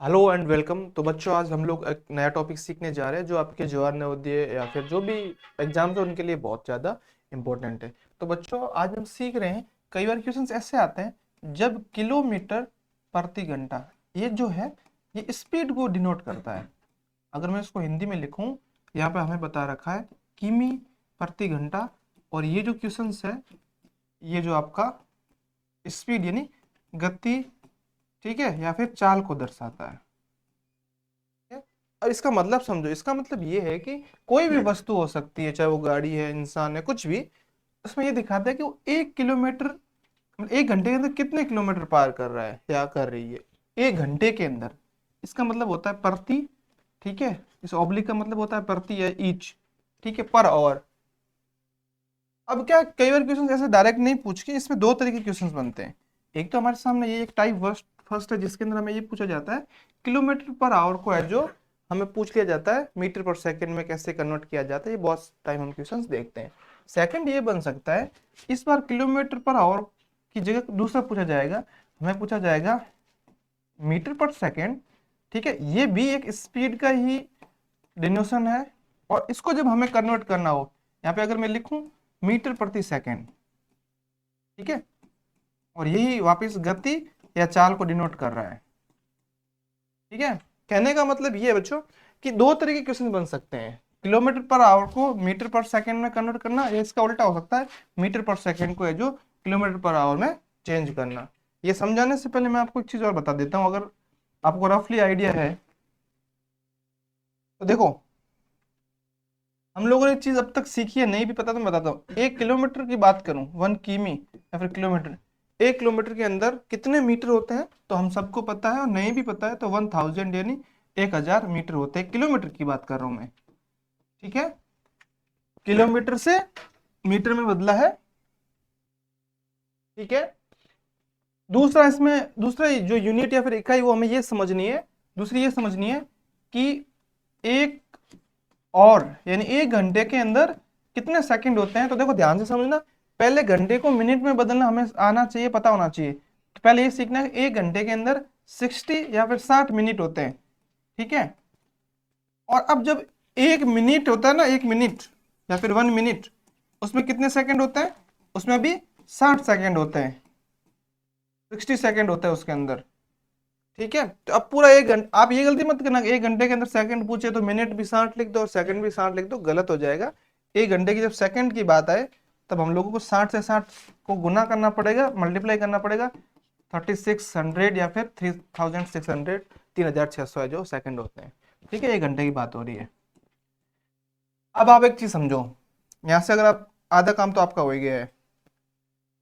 Hello and welcome. तो बच्चों, आज हम लोग एक नया टॉपिक सीखने जा रहे हैं जो आपके जवाहर नवोदय या फिर जो भी एग्जाम्स है उनके लिए बहुत ज़्यादा इम्पोर्टेंट है। तो बच्चों, आज हम सीख रहे हैं। कई बार क्वेश्चंस ऐसे आते हैं जब किलोमीटर प्रति घंटा, ये जो है ये स्पीड को डिनोट करता है। अगर मैं इसको हिंदी में लिखूं, यहाँ पे हमें बता रखा है किमी प्रति घंटा, और ये जो क्वेश्चंस है ये जो आपका स्पीड यानी गति, ठीक है, या फिर चाल को दर्शाता है। है? अब इसका मतलब समझो, इसका मतलब ये है कि कोई भी वस्तु हो सकती है, चाहे वो गाड़ी है, इंसान है, कुछ भी। उसमें ये दिखाता है कि वो 1 किलोमीटर मतलब 1 घंटे के अंदर कितने किलोमीटर पार कर रहा है या कर रही है। 1 घंटे के अंदर, इसका मतलब होता है प्रति, ठीक है। इस ऑब्लिक का मतलब होता है प्रति या ईच, ठीक है, पर आवर। अब क्या, कई बार क्वेश्चन ऐसे डायरेक्ट नहीं पूछ के, इसमें दो तरह के क्वेश्चन बनते हैं। एक तो हमारे सामने ये एक टाइप फर्स्ट फर्स्ट है जिसके अंदर हमें ये पूछा जाता है किलोमीटर पर आवर को है जो हमें पूछ लिया जाता है मीटर पर सेकंड में कैसे कन्वर्ट किया जाता है। ये बहुत टाइम हम क्वेश्चंस देखते हैं। सेकंड ये बन सकता है, इस बार किलोमीटर पर आवर की जगह दूसरा पूछा जाएगा, हमें पूछा जाएगा मीटर पर सेकंड, ठीक है। ये भी एक स्पीड का ही डिनोशन है, और इसको जब हमें कन्वर्ट करना हो, यहाँ पे अगर मैं लिखूं मीटर प्रति सेकंड, ठीक है, और यही वापस गति या चाल को डिनोट कर रहा है, ठीक है। कहने का मतलब ये है बच्चों कि दो तरह के क्वेश्चन बन सकते हैं। किलोमीटर पर आवर को मीटर पर सेकंड में कन्वर्ट करना, या इसका उल्टा हो सकता है मीटर पर सेकंड को है जो किलोमीटर पर आवर में चेंज करना। ये समझाने से पहले मैं आपको एक चीज और बता देता हूँ, अगर आपको रफली आइडिया है तो देखो। हम लोगों ने एक चीज अब तक सीखी है, नहीं भी पता तो मैं बताता हूँ। 1 किलोमीटर की बात करूं, 1 किमी या फिर किलोमीटर, 1 किलोमीटर के अंदर कितने मीटर होते हैं तो हम सबको पता है, और नहीं भी पता है तो 1000 यानी 1000 मीटर होते हैं। किलोमीटर की बात कर रहा हूं मैं, ठीक है। किलोमीटर से मीटर में बदला है, ठीक है। दूसरा, इसमें दूसरा जो यूनिट या फिर इकाई वो हमें ये समझनी है, दूसरी ये समझनी है कि एक और यानी 1 घंटे के अंदर कितने सेकंड होते हैं। तो देखो ध्यान से समझना, पहले घंटे को मिनट में बदलना हमें आना चाहिए, पता होना चाहिए। तो पहले ये सीखना है 1 घंटे के अंदर 60 या फिर 60 मिनट होते हैं, ठीक है। और अब जब 1 मिनट होता है ना, 1 मिनट या फिर 1 मिनट, उसमें कितने सेकंड होते हैं, उसमें भी 60 सेकंड होते हैं, 60 सेकंड होता है उसके अंदर, ठीक है। तो अब पूरा 1 घंटा, आप ये गलती मत करना 1 घंटे के अंदर सेकंड पूछे तो मिनट भी 60 लिख दो और सेकंड भी 60 लिख दो, गलत हो जाएगा। 1 घंटे की जब सेकंड की बात आए तब हम लोगों को 60 से 60 को गुना करना पड़ेगा, मल्टीप्लाई करना पड़ेगा। 3600 या फिर 3600, 3600 है जो सेकंड होते हैं, ठीक है। 1 घंटे की बात हो रही है। अब आप एक चीज समझो, यहां से अगर आप आधा काम तो आपका हो ही गया है।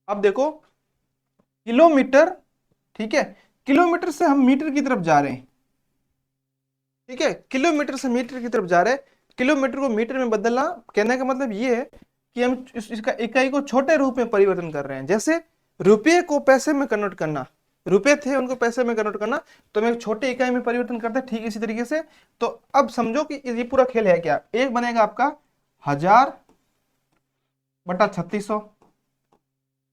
अब देखो किलोमीटर, ठीक है, किलोमीटर से हम मीटर की तरफ जा रहे हैं, ठीक है। किलोमीटर से मीटर की तरफ जा रहे हैं, किलोमीटर को मीटर में बदलना, कहने का मतलब ये है कि हम इसका इकाई को छोटे रूप में परिवर्तन कर रहे हैं। जैसे रुपये को पैसे में कन्वर्ट करना, रुपये थे उनको पैसे में कन्वर्ट करना, तो हम एक छोटे इकाई में परिवर्तन करते हैं, ठीक इसी तरीके से। तो अब समझो कि ये पूरा खेल है क्या, एक बनेगा आपका 1000/3600,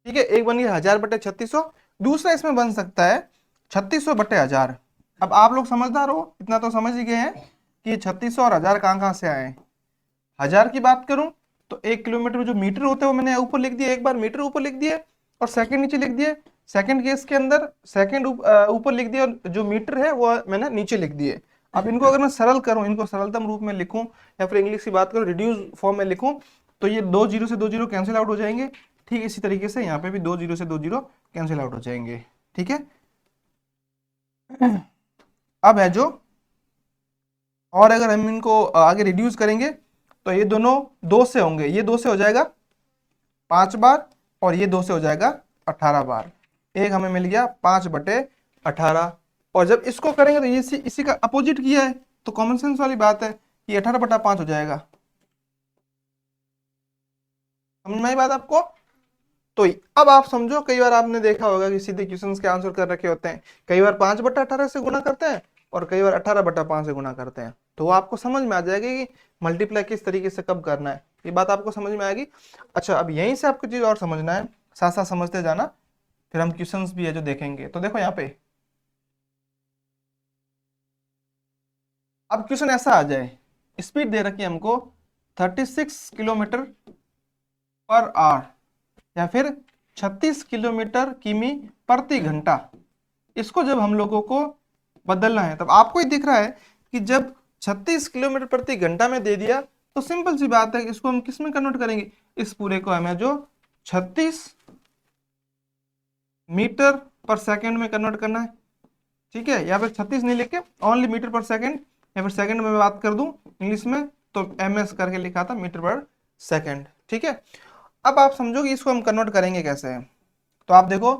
ठीक है, एक बन गया 1000/3600। दूसरा इसमें बन सकता है 3600/1000। अब आप लोग समझदार हो, इतना तो समझ ही गए हैं कि ये 3600 और 1000 कहाँ कहाँ से आए हैं। 1000 की बात करूं तो 1 किलोमीटर में जो मीटर होते हैं वो मैंने ऊपर लिख दिया, एक बार मीटर ऊपर लिख दिए और सेकंड नीचे लिख दिए। सेकंड केस के अंदर सेकंड ऊपर लिख दिया और जो मीटर है वो मैंने नीचे लिख दिए। अब इनको अगर मैं सरल करूं, इनको सरलतम रूप में लिखूं, या फिर इंग्लिश की बात करूं रिड्यूस फॉर्म में लिखूं, तो ये 2 जीरो से 2 जीरो कैंसिल आउट हो जाएंगे। ठीक इसी तरीके से यहाँ पे भी 2 जीरो से 2 जीरो कैंसिल आउट हो जाएंगे, ठीक है। अब है जो, और अगर हम इनको आगे रिड्यूस करेंगे तो ये दोनों 2 से होंगे, ये 2 से हो जाएगा 5 बार और ये 2 से हो जाएगा 18 बार। एक हमें मिल गया 5/18। और जब इसको करेंगे तो ये इसी का अपोजिट किया है, तो कॉमन सेंस वाली बात है कि 18/5 हो जाएगा। समझ में आई बात आपको? तो अब आप समझो, कई बार आपने देखा होगा कि सीधे क्वेश्चंस के आंसर कर रखे होते हैं, कई बार 5/18 से गुणा करते हैं और कई बार 18/5 से गुणा करते हैं। तो वो आपको समझ में आ जाएगा कि मल्टीप्लाई किस तरीके से कब करना है, ये बात आपको समझ में आएगी। अच्छा, अब यहीं से आपको चीज और समझना है, साथ साथ समझते जाना, फिर हम क्वेश्चंस भी है जो देखेंगे। तो देखो यहाँ पे अब क्वेश्चन ऐसा आ जाए, स्पीड दे रखी है हमको 36 किलोमीटर पर आवर या फिर 36 किलोमीटर किमी प्रति घंटा, इसको जब हम लोगों को बदलना है, तब आपको ही दिख रहा है कि जब 36 किलोमीटर प्रति घंटा में दे दिया तो सिंपल सी बात है कि इसको हम किस में कन्वर्ट करेंगे, इस पूरे को हमें जो 36 मीटर पर सेकंड में कन्वर्ट करना है, ठीक है। या फिर 36 नहीं लिख के ओनली मीटर पर सेकंड, या फिर सेकंड में बात कर दूं इंग्लिश में तो ms करके लिखा था, मीटर पर सेकंड, ठीक है। अब आप समझो कि इसको हम कन्वर्ट करेंगे कैसे, तो आप देखो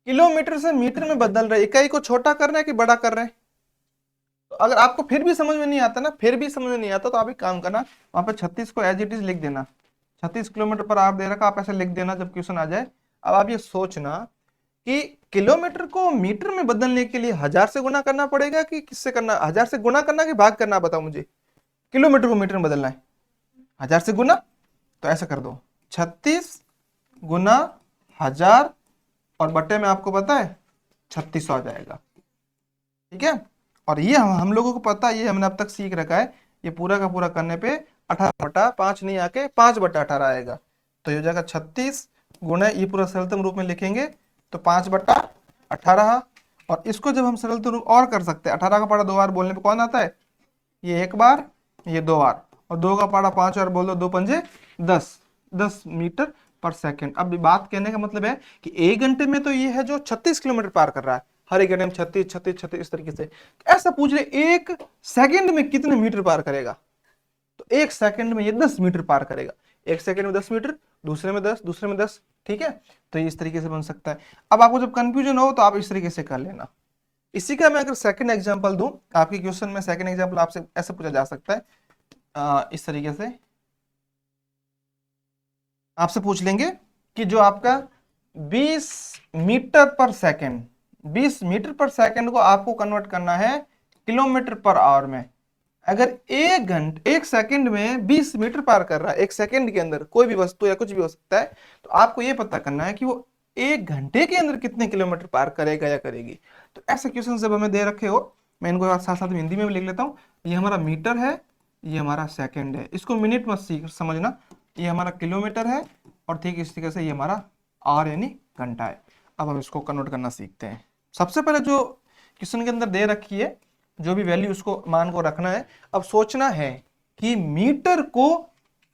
किलोमीटर से मीटर में बदल रहे, इकाई को छोटा कर रहे हैं कि बड़ा कर रहे हैं। तो अगर आपको फिर भी समझ में नहीं आता ना, फिर भी समझ में नहीं आता, तो आप एक काम करना, वहां पर 36 को एज इट इज लिख देना, 36 किलोमीटर पर आवर दे रखा, आप ऐसे लिख देना जब क्वेश्चन आ जाए। अब आप ये सोचना कि किलोमीटर को मीटर में बदलने के लिए 1000 से गुना करना पड़ेगा कि किससे करना, 1000 से गुना करना कि भाग करना, बताओ मुझे। किलोमीटर को मीटर में बदलना है 1000 से गुना, तो ऐसा कर दो 36 गुना 1000 और बट्टे में आपको पता है 3600 आ जाएगा, ठीक है। और ये हम लोगों को पता है, ये हमने अब तक सीख रखा है, ये पूरा का पूरा करने पे 18/5 नहीं आके 5/18 आएगा। तो ये हो जाएगा 36 गुना, ये पूरा सरलतम रूप में लिखेंगे तो 5/18। और इसको जब हम सरलतम रूप और कर सकते हैं, 18 का पढ़ा 2 बार बोलने पे कौन आता है, ये 1 बार, ये 2 बार, और 2 का पढ़ा 5 बार बोल दो, 2 पंजे 10 मीटर पर सेकंड। अब बात कहने का मतलब है कि 1 घंटे में तो ये है जो 36 किलोमीटर पार कर रहा है, हर एक घंटे में 36 36 36 इस तरीके से। ऐसा पूछ रहे 1 सेकंड में कितने मीटर पार करेगा, तो 1 सेकंड में ये 10 मीटर पार करेगा, 1 सेकंड में 10 मीटर, दूसरे में 10, दूसरे में 10, ठीक है। तो ये इस तरीके से बन सकता है। अब आपको जब कंफ्यूजन हो तो आप इस तरीके से कर लेना। इसी का मैं अगर सेकंड एग्जांपल दूं, आपके क्वेश्चन में सेकंड एग्जांपल आपसे ऐसे पूछा जा सकता है, इस तरीके से आपसे पूछ लेंगे कि जो आपका 20 मीटर पर सेकंड, 20 मीटर पर सेकंड को आपको कन्वर्ट करना है किलोमीटर पर आवर में। अगर 1 सेकंड में 20 मीटर पार कर रहा है, 1 सेकंड के अंदर कोई भी वस्तु या कुछ भी हो सकता है, तो आपको यह पता करना है कि वो 1 घंटे के अंदर कितने किलोमीटर पार करेगा या करेगी। तो ऐसे क्वेश्चन जब हमें दे रखे हो, मैं इनको साथ साथ हिंदी में भी लिख लेता हूँ। ये हमारा मीटर है, ये हमारा सेकंड है, इसको मिनट मत सीख समझना, ये हमारा किलोमीटर है, और ठीक इस तरीके से ये हमारा आवर यानी घंटा है। अब हम इसको कन्वर्ट करना सीखते हैं। सबसे पहले जो क्वेश्चन के अंदर दे रखी है जो भी वैल्यू, उसको मान को रखना है। अब सोचना है कि मीटर को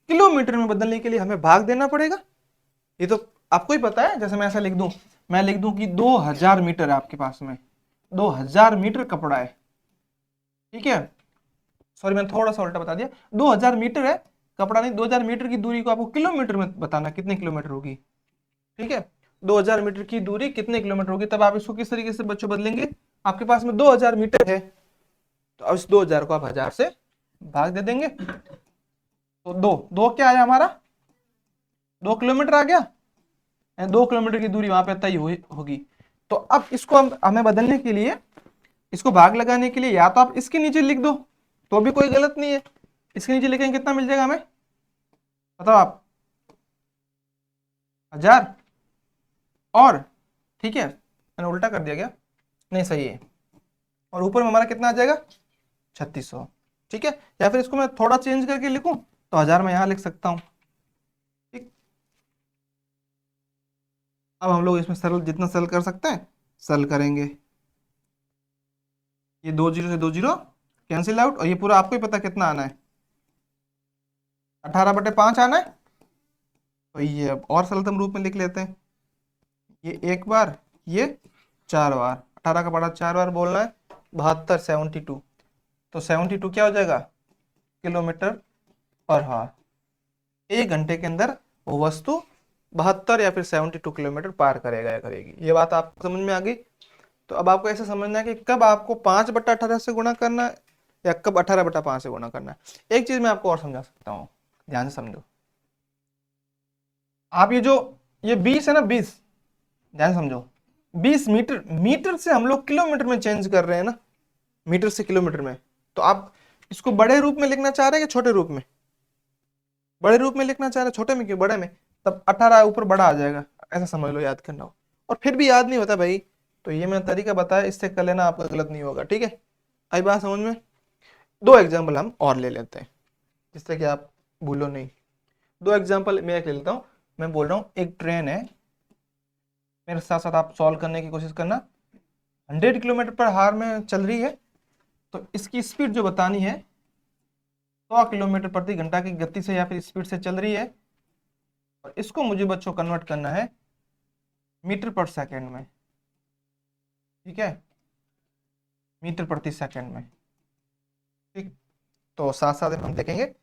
किलोमीटर में बदलने के लिए हमें भाग देना पड़ेगा, ये तो आपको ही पता है। जैसे मैं ऐसा लिख दूं, मैं लिख दूं कि 2000 मीटर है आपके पास में, 2000 मीटर कपड़ा है, ठीक है। सॉरी मैंने थोड़ा सा उल्टा बता दिया, 2000 मीटर है कपड़ा, नहीं 2000 मीटर की दूरी को आपको किलोमीटर में बताना कितने किलोमीटर होगी, ठीक है। 2000 मीटर की दूरी कितने किलोमीटर होगी, तब आप इसको किस तरीके से बच्चों बदलेंगे। आपके पास में 2000 मीटर है, तो अब इस 2000 को आप 1000 से भाग दे देंगे, तो दो क्या आया हमारा, 2 किलोमीटर आ गया, 2 किलोमीटर की दूरी वहां पे तय होगी। तो अब इसको हमें बदलने के लिए, इसको भाग लगाने के लिए, या तो आप इसके नीचे लिख दो तो भी कोई गलत नहीं है, इसके नीचे लिखेंगे कितना मिल जाएगा हमें, बताओ आप, 1000, और ठीक है मैंने उल्टा कर दिया क्या, नहीं सही है, और ऊपर में हमारा कितना आ जाएगा 3600, ठीक है। या फिर इसको मैं थोड़ा चेंज करके लिखूं तो 1000 मैं यहां लिख सकता हूं, ठीक। अब हम लोग इसमें सरल, जितना सरल कर सकते हैं सरल करेंगे। ये 2 जीरो से 2 जीरो कैंसिल आउट, और ये पूरा आपको ही पता कितना आना है, 18/5 आना है। तो ये अब और सरलतम रूप में लिख लेते हैं, ये 1 बार, ये 4 बार, 18 का बड़ा 4 बार बोलना है, 72 72, तो 72 क्या हो जाएगा किलोमीटर पर आवर। 1 घंटे के अंदर वो वस्तु 72 या फिर 72 किलोमीटर पार करेगा या करेगी। ये बात आपको समझ में आ गई। तो अब आपको ऐसे समझना है कि कब आपको 5/18 से गुणा करना है या कब 18/5 से गुणा करना है। एक चीज मैं आपको और समझा सकता हूँ, ध्यान से समझो। आप ये 20 है ना, 20 ध्यान से समझो, 20 मीटर, मीटर से हम लोग किलोमीटर में चेंज कर रहे हैं ना, मीटर से किलोमीटर में। तो आप इसको बड़े रूप में लिखना चाह रहे हैं कि छोटे रूप में, बड़े रूप में लिखना चाह रहे हैं, छोटे में क्यों, बड़े में, तब 18 ऊपर बड़ा आ जाएगा, ऐसा समझ लो, याद करना हो। और फिर भी याद नहीं होता भाई, तो ये मैंने तरीका बताया, इससे कर लेना, आपका गलत नहीं होगा, ठीक है। आई बात समझ में। दो एग्जाम्पल हम और ले लेते हैं जिससे कि आप भूलो नहीं। दो एग्जाम्पल मैं एक ले लेता हूँ। मैं बोल रहा हूँ एक ट्रेन है, मेरे साथ साथ आप सॉल्व करने की कोशिश करना। 100 किलोमीटर पर आवर में चल रही है, तो इसकी स्पीड जो बतानी है 100 किलोमीटर प्रति घंटा की गति से या फिर स्पीड से चल रही है, और इसको मुझे बच्चों कन्वर्ट करना है मीटर पर सेकंड में। ठीक है, मीटर प्रति सेकंड में। ठीक, तो साथ साथ हम देखेंगे।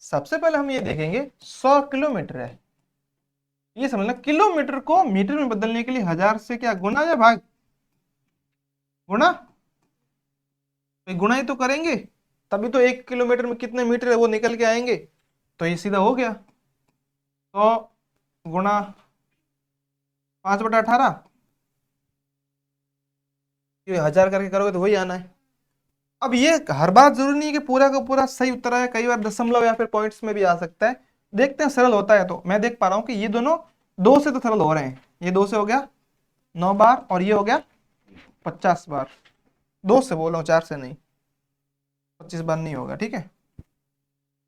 सबसे पहले हम ये देखेंगे 100 किलोमीटर है, ये समझना किलोमीटर को मीटर में बदलने के लिए 1000 से क्या गुना या भाग? गुना। तो गुना ही तो करेंगे, तभी तो 1 किलोमीटर में कितने मीटर है वो निकल के आएंगे। तो ये सीधा हो गया 100 गुना 5/18, ये 1000 करके करोगे तो वही आना है। अब ये हर बार जरूरी नहीं है कि पूरा का पूरा सही उत्तर है, कई बार दशमलव या फिर पॉइंट्स में भी आ सकता है। देखते हैं सरल होता है तो। मैं देख पा रहा हूँ कि ये दोनों दो से तो सरल हो रहे हैं। ये 2 से हो गया 9 बार, और ये हो गया 50 बार। 2 से बोल रहा हूँ, 4 से नहीं। 25 बार नहीं होगा, ठीक है।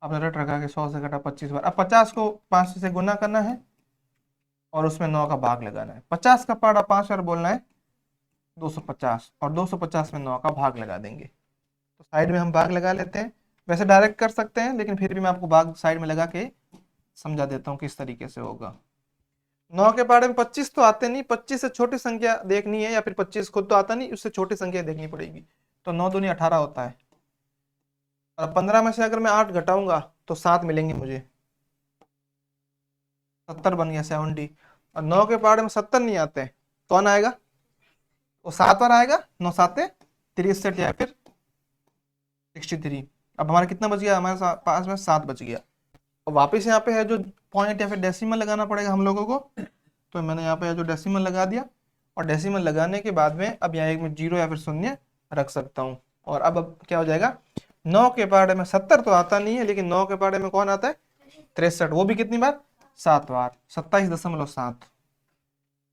आपने रट रखा कि 100 से घटा 25 बार। अब 50 को 5 से गुना करना है और उसमें 9 का भाग लगाना है। 50 का पारा 5 बार बोलना है 250, और 250 में 9 का भाग लगा देंगे। तो साइड में हम भाग लगा लेते हैं, वैसे डायरेक्ट कर सकते हैं लेकिन फिर भी मैं आपको भाग साइड में लगा के समझा देता हूँ किस तरीके से होगा। 9 के पारे में 25 तो आते नहीं, 25 से छोटी संख्या देखनी है, या फिर 25 खुद तो आता नहीं, उससे छोटी संख्या देखनी पड़ेगी। तो 9 दूनी 18 होता है, और 15 में से अगर मैं 8 घटाऊंगा तो 7 मिलेंगे मुझे, 70 बन गया 70। और 9 के पारे में 70 नहीं आते, कौन आएगा? वो 7 बार आएगा। 9 साते 63 या फिर 63। अब हमारा कितना बच गया? हमारे पास में 7 बच गया। और वापस यहाँ पे है जो पॉइंट या फिर डेसिमल लगाना पड़ेगा हम लोगों को, तो मैंने यहाँ पे जो डेसिमल लगा दिया, और डेसिमल लगाने के बाद में अब यहाँ एक में 0 या फिर शून्य रख सकता हूँ। और अब क्या हो जाएगा? 9 के पारे में 70 तो आता नहीं है, लेकिन 9 के पारे में कौन आता है? 63। वो भी कितनी बार? 7 बार, 27.7।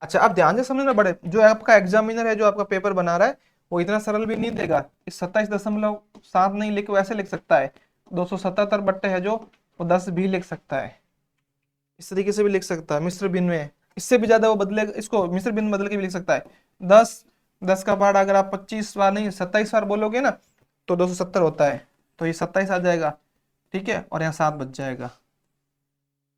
अच्छा, अब ध्यान से समझना, बड़े जो आपका एग्जामिनर है, जो आपका पेपर बना रहा है, वो इतना सरल भी नहीं देगा। इस 27.7 नहीं लिख, वैसे लिख सकता है 277 बट्टे है जो, वो 10 भी लिख सकता है। इस तरीके से भी लिख सकता है मिश्र भिन्न में, इससे भी ज्यादा वो बदले, इसको मिश्र भिन्न बदल के भी लिख सकता है। 10 का पार्ट अगर आप 25 बार नहीं 27 बार बोलोगे ना, तो 270 होता है, तो ये 27 आ जाएगा। ठीक है, और यहाँ 7 बच जाएगा।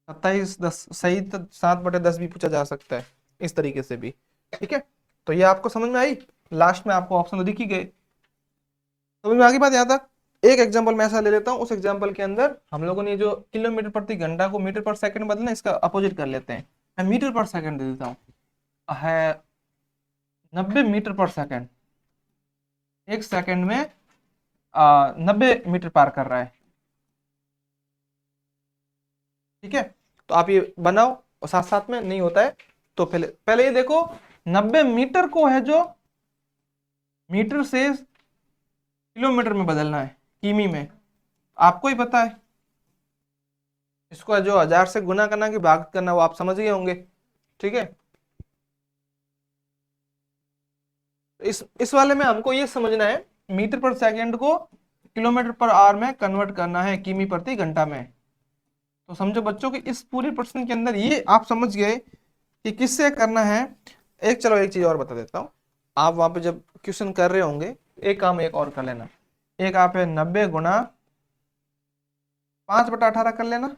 27 10 सही, 7/10 भी पूछा जा सकता है इस तरीके से भी। ठीक है, तो ये आपको समझ में आई? लास्ट में आपको ऑप्शन तो दिख ही गए। समझ में आ गई बात यहाँ तक? एक एग्जांपल मैं ऐसा ले लेता हूँ, उस एग्जांपल के अंदर हम लोगों ने जो किलोमीटर प्रति घंटा को मीटर पर सेकंड बदलना, इसका अपोजिट कर लेते हैं। मैं मीटर पर सेकंड दे देता हूँ, है 90 मीटर पर सेकंड। एक सेकंड में 90 मीटर पार कर रहा है। ठीक है, तो आप ये बनाओ, और साथ साथ में नहीं होता है तो पहले पहले ये देखो, 90 मीटर को है जो मीटर से किलोमीटर में बदलना है, किमी में, आपको ही पता है। इसको जो 1000 से गुना करना कि भाग करना, वो आप समझ गए होंगे। ठीक है, इस वाले में हमको ये समझना है, मीटर पर सेकंड को किलोमीटर पर आवर में कन्वर्ट करना है किमी प्रति घंटा में। तो समझो बच्चों कि इस पूरे प्रश्न के अंदर ये आप समझ गए कि किससे करना है। एक चलो एक चीज और बता देता हूँ, आप वहां पे जब क्वेश्चन कर रहे होंगे, एक काम एक और कर लेना। एक आप है 90 गुना 5/18 कर लेना,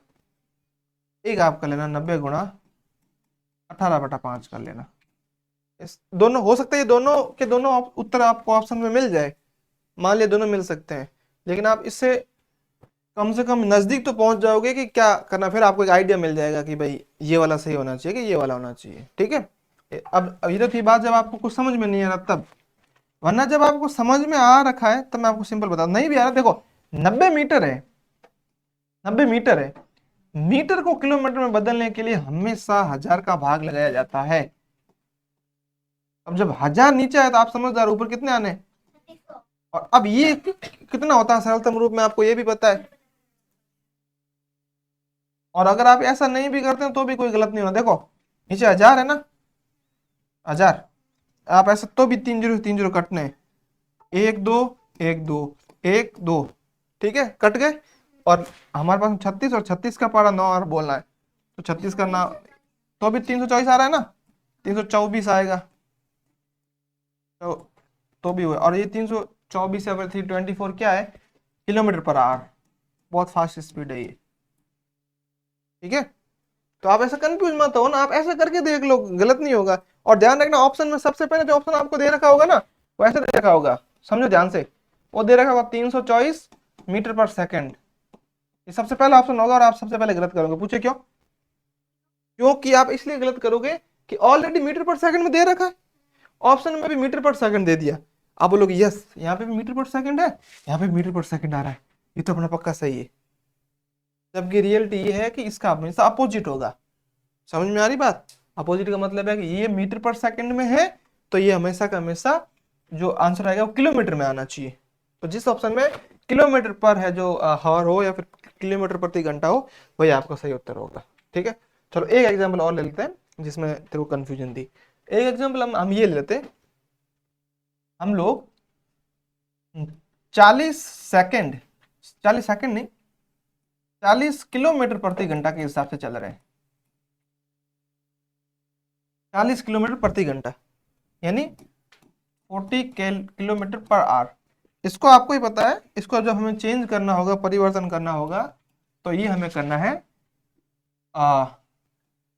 एक आप कर लेना 90 गुना 18/5 कर लेना। इस दोनों हो सकता है, ये दोनों के दोनों उत्तर आपको ऑप्शन में मिल जाए, मान लिया दोनों मिल सकते हैं, लेकिन आप इससे कम से कम नजदीक तो पहुंच जाओगे कि क्या करना, फिर आपको एक आइडिया मिल जाएगा कि भाई ये वाला सही होना चाहिए कि ये वाला होना चाहिए। ठीक है, अब इधर थी बात जब आपको कुछ समझ में नहीं आ रहा तब, वरना जब आपको समझ में आ रखा है तब मैं आपको सिंपल बता, नहीं भी आ रहा, देखो 90 मीटर है, 90 मीटर है, मीटर को किलोमीटर में बदलने के लिए हमेशा 1000 का भाग लगाया जाता है। अब जब 1000 नीचे आए तो आप समझदार, ऊपर कितने आने। और अब ये कितना होता है सरलतम रूप में, आपको ये भी पता है। और अगर आप ऐसा नहीं भी करते हैं तो भी कोई गलत नहीं होना। देखो नीचे 1000 है ना, 1000, आप ऐसा तो भी 3 0 3 0 कटने, 1 2 1 2 1 2, ठीक है, कट गए। और हमारे पास 36 और 36 का पारा 9 और बोलना है, तो 36 का ना, तो अभी 324 आ रहा है ना, 324 आएगा। तो भी हुआ। और ये 324 या फिर 324 क्या है, किलोमीटर पर आवर। बहुत फास्ट स्पीड है ये। ठीक है, तो आप ऐसा कंफ्यूज मत हो ना, आप ऐसा करके देख लो, गलत नहीं होगा। और ध्यान रखना, ऑप्शन में सबसे पहले जो ऑप्शन आपको दे रखा होगा ना, वो ऐसे दे रखा होगा, समझो ध्यान से, वो दे रखा होगा 324 मीटर पर सेकंड। ये सबसे पहला ऑप्शन होगा और आप सबसे पहले गलत करोगे। पूछे क्यों? क्योंकि आप इसलिए गलत करोगे कि ऑलरेडी मीटर पर सेकंड में दे रखा है, ऑप्शन में भी मीटर पर सेकंड दे दिया। आप बोलोगे यस, यहाँ पे भी मीटर पर सेकंड है, यहाँ पे मीटर पर सेकंड आ रहा है, ये तो अपना पक्का सही है। जबकि रियलिटी ये है कि इसका हमेशा अपोजिट होगा। समझ में आ रही बात? अपोजिट का मतलब है कि ये मीटर पर सेकंड में है, तो ये हमेशा का हमेशा जो आंसर आएगा वो किलोमीटर में आना चाहिए। तो जिस ऑप्शन में किलोमीटर पर है, जो हॉर हो या फिर किलोमीटर प्रति घंटा हो, वही आपका सही उत्तर होगा। ठीक है, चलो एक एग्जाम्पल और ले लेते हैं जिसमें तेरे को कंफ्यूजन थी। एक एग्जाम्पल हम ये ले लेते हैं, हम लोग 40 सेकंड, 40 सेकंड नहीं, 40 किलोमीटर प्रति घंटा के हिसाब से चल रहे हैं। 40 किलोमीटर प्रति घंटा यानी 40 किलोमीटर पर आवर। इसको आपको ही पता है, इसको जब हमें चेंज करना होगा, परिवर्तन करना होगा, तो ये हमें करना है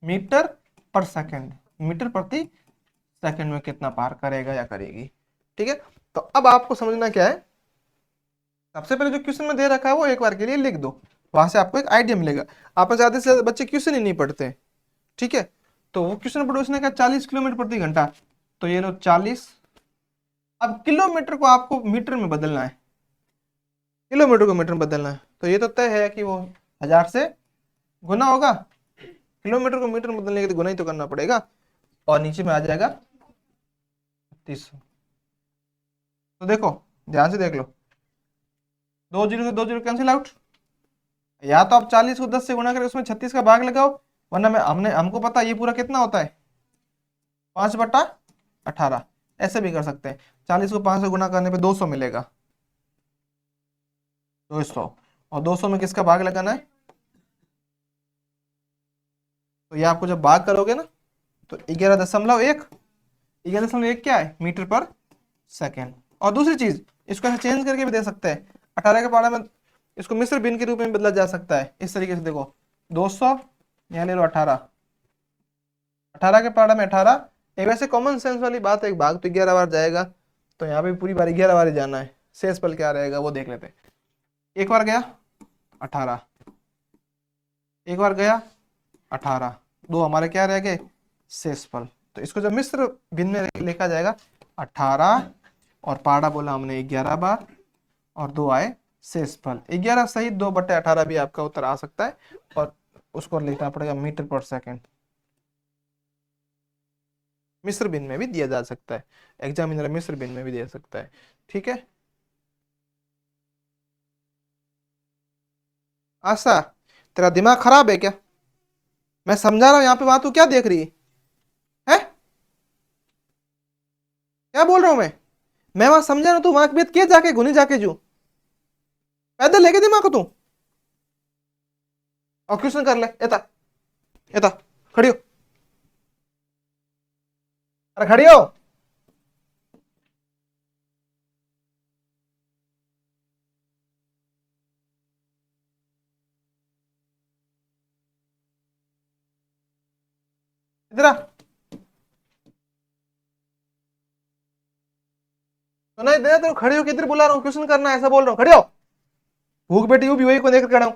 मीटर पर सेकंड। मीटर प्रति सेकंड में कितना पार करेगा या करेगी। ठीक है, तो अब आपको समझना क्या है, सबसे पहले जो क्वेश्चन में दे रखा है वो एक बार के लिए लिख दो, वहां से आपको एक आइडिया मिलेगा। आप में ज्यादा से ज्यादा बच्चे क्वेश्चन ही नहीं पढ़ते। ठीक है, तो वो क्वेश्चन पढ़ो, उसने कहा 40 किलोमीटर प्रति घंटा, तो ये लो 40। अब किलोमीटर को आपको मीटर में बदलना है, किलोमीटर को मीटर में बदलना है, तो ये तो तय है कि वो 1000 से गुना होगा। किलोमीटर को मीटर में बदलने के लिए गुना ही तो करना पड़ेगा, और नीचे में आ जाएगा 3600। तो देखो, ध्यान से देख लो, 2 जीरो से 2 जीरो कैंसिल आउट। या तो आप 40 को 10 से गुणा करके उसमें 36 का भाग लगाओ, वरना मैं हमको पता है ये पूरा कितना होता है, 5/18। ऐसे भी कर सकते हैं, 40 को 5 से गुना करने पे 200 मिलेगा, 200। और 200 में किसका भाग लगाना है, तो ये आपको जब भाग करोगे ना, तो 11.1, 11.1 क्या है, मीटर पर सेकेंड। और दूसरी चीज, इसको ऐसे चेंज करके भी दे सकते हैं, 18 के पारा में इसको मिश्र भिन्न के रूप में बदला जा सकता है। इस तरीके से देखो, 200 यहाँ ले लो 18, 18 के पारा में 18। एक वैसे कॉमन सेंस वाली बात है, एक भाग तो 11 बार जाएगा, तो यहाँ पे पूरी बार 11 बार ही जाना है। शेष पल क्या रहेगा वो देख लेते हैं। एक बार गया 18, एक बार गया 18, दो हमारे क्या रह गए, शेष पल। तो इसको जब मिश्र भिन्न में लिखा जाएगा, 18 और पाड़ा बोला हमने 11 बार, और 2 आए शेष फल। 11 सहित 2/18 भी आपका उत्तर आ सकता है, और उसको लिखना पड़ेगा मीटर पर सेकंड। मिश्र भिन्न में भी दिया जा सकता है, एग्जामिनर मिश्र भिन्न में भी दे सकता है। ठीक है, आशा तेरा दिमाग खराब है क्या? मैं समझा रहा हूं यहाँ पे, बात तू क्या देख रही है? क्या बोल रहा हूं मैं वहां समझा रहा हूं, तू वहां बेत किए जाके घुनी जाके जू पैदल लेके दिमाग को तू, और क्वेश्चन कर ले। एता एता खड़ी हो, अरे खड़ी हो। इधर आ, सुनाई दे? तेरे खड़ी हो, किधर बुला रहा हूँ, क्वेश्चन करना है ऐसा बोल रहा हूँ, खड़ी हो। भूख बेटी हूँ भी वही को देकर खड़ा हूं।